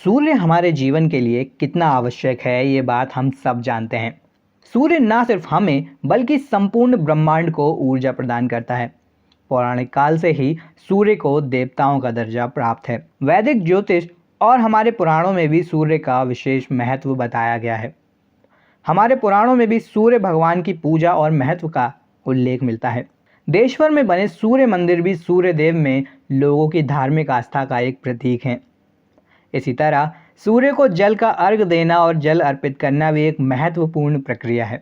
सूर्य हमारे जीवन के लिए कितना आवश्यक है ये बात हम सब जानते हैं। सूर्य ना सिर्फ हमें बल्कि संपूर्ण ब्रह्मांड को ऊर्जा प्रदान करता है। पौराणिक काल से ही सूर्य को देवताओं का दर्जा प्राप्त है। वैदिक ज्योतिष और हमारे पुराणों में भी सूर्य का विशेष महत्व बताया गया है। हमारे पुराणों में भी सूर्य भगवान की पूजा और महत्व का उल्लेख मिलता है। देश भर में बने सूर्य मंदिर भी सूर्य देव में लोगों की धार्मिक आस्था का एक प्रतीक है। इसी तरह सूर्य को जल का अर्घ देना और जल अर्पित करना भी एक महत्वपूर्ण प्रक्रिया है।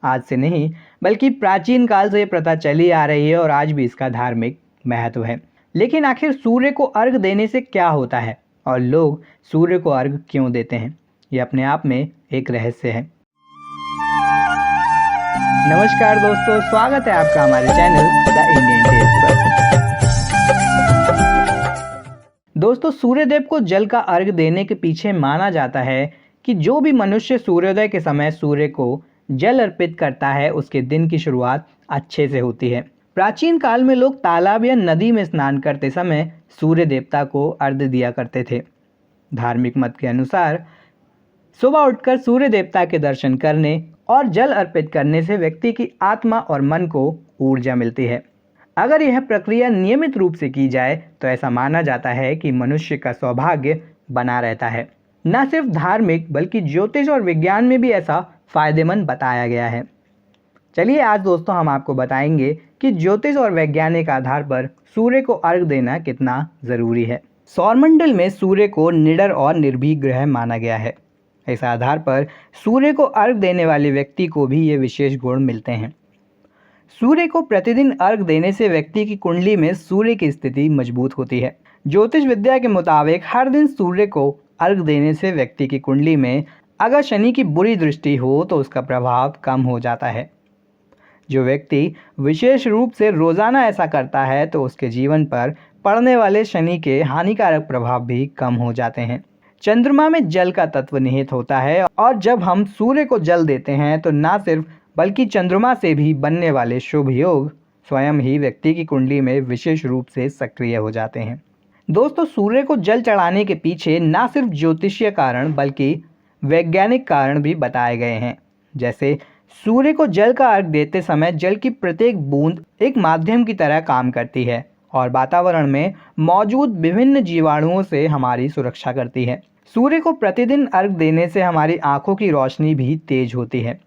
आज से नहीं बल्कि प्राचीन काल से ये प्रथा चली आ रही है और आज भी इसका धार्मिक महत्व है। लेकिन आखिर सूर्य को अर्घ देने से क्या होता है और लोग सूर्य को अर्घ क्यों देते हैं, ये अपने आप में एक रहस्य है। नमस्कार दोस्तों, स्वागत है आपका हमारे चैनल द इंडियन टेस्ट पर। दोस्तों, सूर्यदेव को जल का अर्घ देने के पीछे माना जाता है कि जो भी मनुष्य सूर्योदय के समय सूर्य को जल अर्पित करता है उसके दिन की शुरुआत अच्छे से होती है। प्राचीन काल में लोग तालाब या नदी में स्नान करते समय सूर्य देवता को अर्घ दिया करते थे। धार्मिक मत के अनुसार सुबह उठकर सूर्य देवता के दर्शन करने और जल अर्पित करने से व्यक्ति की आत्मा और मन को ऊर्जा मिलती है। अगर यह प्रक्रिया नियमित रूप से की जाए तो ऐसा माना जाता है कि मनुष्य का सौभाग्य बना रहता है। न सिर्फ धार्मिक बल्कि ज्योतिष और विज्ञान में भी ऐसा फायदेमंद बताया गया है। चलिए आज दोस्तों हम आपको बताएंगे कि ज्योतिष और वैज्ञानिक आधार पर सूर्य को अर्घ देना कितना ज़रूरी है। सौरमंडल में सूर्य को निडर और निर्भीक ग्रह माना गया है। इस आधार पर सूर्य को अर्घ देने वाले व्यक्ति को भी ये विशेष गुण मिलते हैं। सूर्य को प्रतिदिन अर्घ देने से व्यक्ति की कुंडली में सूर्य की स्थिति मजबूत होती है। ज्योतिष विद्या के मुताबिक हर दिन सूर्य को अर्घ देने से व्यक्ति की कुंडली में अगर शनि की बुरी दृष्टि हो तो उसका प्रभाव कम हो जाता है। जो व्यक्ति विशेष रूप से रोजाना ऐसा करता है तो उसके जीवन पर पड़ने वाले शनि के हानिकारक प्रभाव भी कम हो जाते हैं। चंद्रमा में जल का तत्व निहित होता है और जब हम सूर्य को जल देते हैं तो ना सिर्फ बल्कि चंद्रमा से भी बनने वाले शुभ योग स्वयं ही व्यक्ति की कुंडली में विशेष रूप से सक्रिय हो जाते हैं। दोस्तों, सूर्य को जल चढ़ाने के पीछे ना सिर्फ ज्योतिषीय कारण बल्कि वैज्ञानिक कारण भी बताए गए हैं। जैसे सूर्य को जल का अर्घ देते समय जल की प्रत्येक बूंद एक माध्यम की तरह काम करती है और वातावरण में मौजूद विभिन्न जीवाणुओं से हमारी सुरक्षा करती है। सूर्य को प्रतिदिन अर्घ देने से हमारी आंखों की रोशनी भी तेज होती है।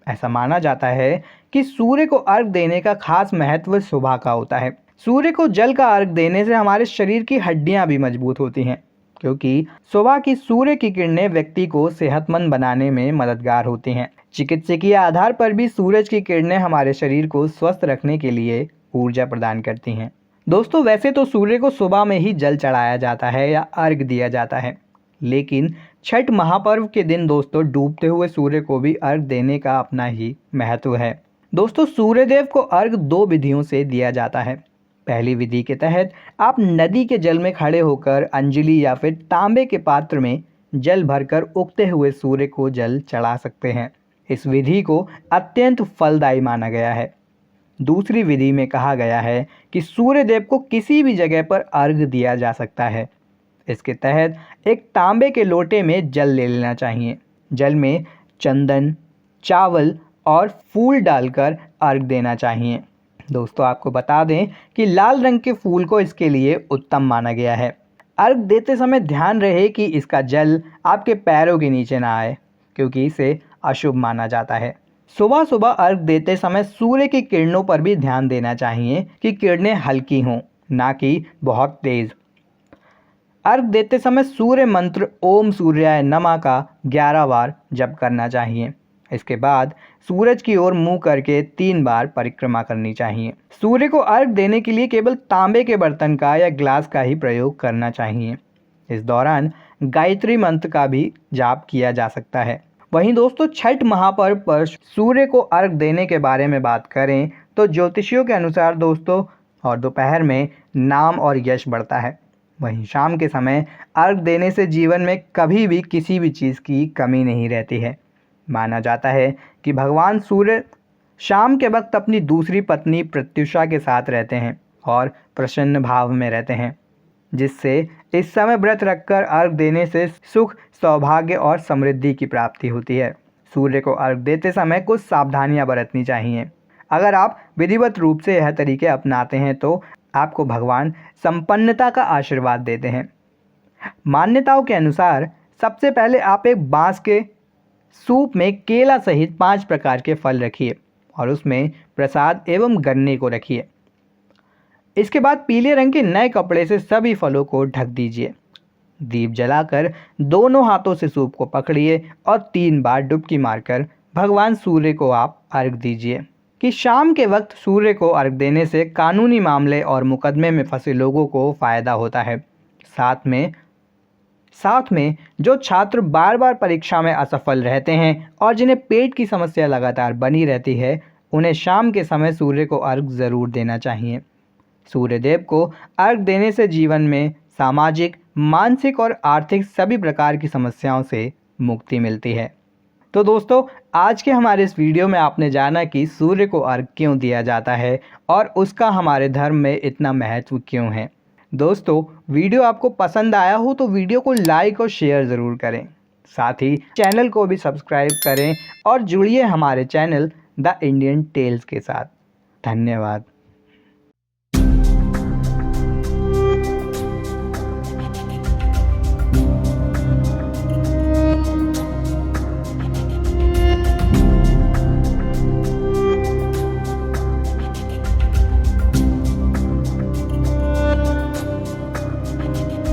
ऐसा माना जाता है कि सूर्य को अर्घ देने का खास महत्व सुबह का होता है। सूर्य को जल का अर्घ देने से हमारे शरीर की हड्डियां भी मजबूत होती हैं, क्योंकि सुबह की सूर्य की किरणें व्यक्ति को सेहतमंद बनाने में मददगार होती हैं। चिकित्सकीय आधार पर भी सूरज की किरणें हमारे शरीर को स्वस्थ रखने के लिए ऊर्जा प्रदान करती हैं। दोस्तों, वैसे तो सूर्य को सुबह में ही जल चढ़ाया जाता है या अर्घ दिया जाता है, लेकिन छठ महापर्व के दिन दोस्तों डूबते हुए सूर्य को भी अर्घ देने का अपना ही महत्व है। दोस्तों, सूर्यदेव को अर्घ दो विधियों से दिया जाता है। पहली विधि के तहत आप नदी के जल में खड़े होकर अंजलि या फिर तांबे के पात्र में जल भरकर उगते हुए सूर्य को जल चढ़ा सकते हैं। इस विधि को अत्यंत फलदायी माना गया है। दूसरी विधि में कहा गया है कि सूर्यदेव को किसी भी जगह पर अर्घ दिया जा सकता है। इसके तहत एक तांबे के लोटे में जल ले लेना चाहिए। जल में चंदन, चावल और फूल डालकर अर्घ देना चाहिए। दोस्तों, आपको बता दें कि लाल रंग के फूल को इसके लिए उत्तम माना गया है। अर्घ देते समय ध्यान रहे कि इसका जल आपके पैरों के नीचे ना आए, क्योंकि इसे अशुभ माना जाता है। सुबह सुबह अर्घ देते समय सूर्य की किरणों पर भी ध्यान देना चाहिए कि किरणें हल्की हों, ना कि बहुत तेज। अर्घ देते समय सूर्य मंत्र ओम सूर्याय नमः का 11 बार जप करना चाहिए। इसके बाद सूरज की ओर मुंह करके 3 बार परिक्रमा करनी चाहिए। सूर्य को अर्घ देने के लिए केवल तांबे के बर्तन का या ग्लास का ही प्रयोग करना चाहिए। इस दौरान गायत्री मंत्र का भी जाप किया जा सकता है। वहीं दोस्तों, छठ महापर्व पर सूर्य को अर्घ देने के बारे में बात करें तो ज्योतिषियों के अनुसार दोस्तों और दोपहर में नाम और यश बढ़ता है। वहीं शाम के समय अर्घ देने से जीवन में कभी भी किसी भी चीज़ की कमी नहीं रहती है। माना जाता है कि भगवान सूर्य शाम के वक्त अपनी दूसरी पत्नी प्रत्युषा के साथ रहते हैं और प्रसन्न भाव में रहते हैं। जिससे इस समय व्रत रखकर अर्घ देने से सुख, सौभाग्य और समृद्धि की प्राप्ति होती है। सूर्य को अर्घ देते समय कुछ सावधानियां बरतनी चाहिए। अगर आप विधिवत रूप से यह तरीके अपनाते हैं तो आपको भगवान संपन्नता का आशीर्वाद देते हैं। मान्यताओं के अनुसार सबसे पहले आप एक बांस के सूप में केला सहित 5 प्रकार के फल रखिए और उसमें प्रसाद एवं गन्ने को रखिए। इसके बाद पीले रंग के नए कपड़े से सभी फलों को ढक दीजिए। दीप जलाकर दोनों हाथों से सूप को पकड़िए और 3 बार डुबकी मारकर भगवान सूर्य को आप अर्घ दीजिए। कि शाम के वक्त सूर्य को अर्घ देने से कानूनी मामले और मुकदमे में फंसे लोगों को फायदा होता है। साथ में जो छात्र बार बार परीक्षा में असफल रहते हैं और जिन्हें पेट की समस्या लगातार बनी रहती है, उन्हें शाम के समय सूर्य को अर्घ ज़रूर देना चाहिए। सूर्यदेव को अर्घ देने से जीवन में सामाजिक, मानसिक और आर्थिक सभी प्रकार की समस्याओं से मुक्ति मिलती है। तो दोस्तों, आज के हमारे इस वीडियो में आपने जाना कि सूर्य को अर्घ क्यों दिया जाता है और उसका हमारे धर्म में इतना महत्व क्यों है। दोस्तों, वीडियो आपको पसंद आया हो तो वीडियो को लाइक और शेयर ज़रूर करें। साथ ही चैनल को भी सब्सक्राइब करें और जुड़िए हमारे चैनल द इंडियन टेल्स के साथ। धन्यवाद।